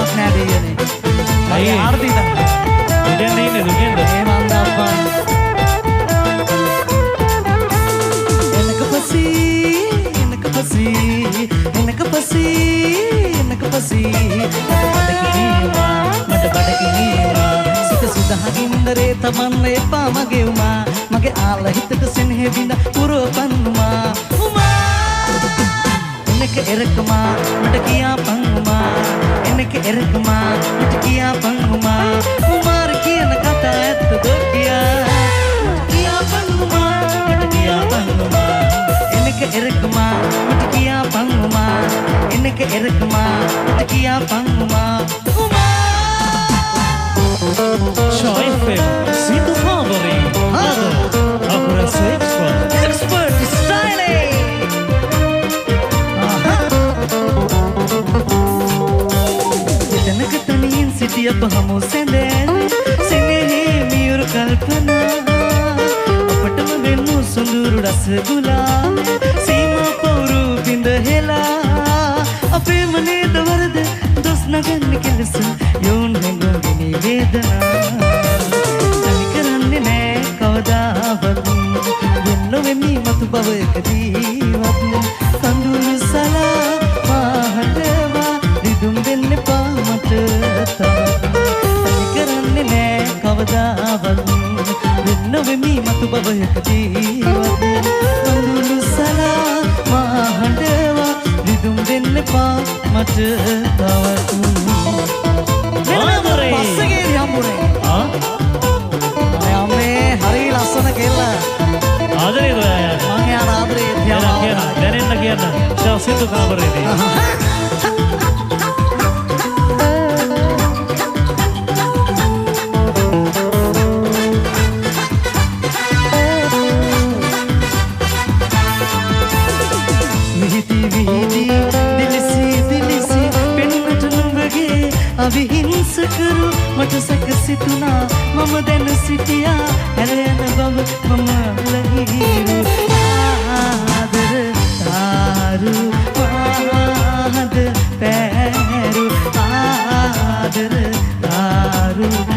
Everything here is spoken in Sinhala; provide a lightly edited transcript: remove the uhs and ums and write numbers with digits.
තාමත් නෑ දෙයනේ. අයියේ ආර්ති තමයි. දුකෙන් ඉන්නේ දුකෙන්ද? මේ මන්දප්පා. එනක පසී මට බඩගිනීවා සිත සුදහගින්දරේ තමන්න එපා මගේ උමා මගේ ආල හිතට සෙනෙහෙ විඳ පුරවපන්නුමා එනක එරකමා මට කියාපන් උමා එනක එරකමා මට කියාපන් උමා කුමාර කියන කතා ඇත්තද කියාපන් උමා මට කියාපන් උමා එනක එරකමා මට කියාපන් උමා එනක එරකමා මට කියාපන් Uma Joy FM Situ Favori Operasi Expert Styling Yetanaka taniyin sitiya pahamu senden Senehe miyuru kalpana Apatama vennu sunduru rasgula Seema pauru binda hela Ape mane dawarada dos nagan kelsa Yon hengo gini vedana Tani karanne ne kawadavat Venno vemi matu bhavakadivat Kanduru sala mahadava Ridum denne pa mata Tani karanne ne kawadavat Venno vemi matu bhavakadivat Kanduru sala mahadava Ridum denne pa mata පස්සගේ හම්බුනේ අම්මේ හරි ලස්සන කෙල්ල ආදරේ ඔයා මං යාර ආදරේ කියන්න දැනෙන්න කියන්න සිතු කාමරේදී අවිහිංසකරු මට සැකසිතුනා මම දැන සිටියා හැරයන බව මම ලහිරු ආදර තාරු ආහද පැරු ආදර තාරු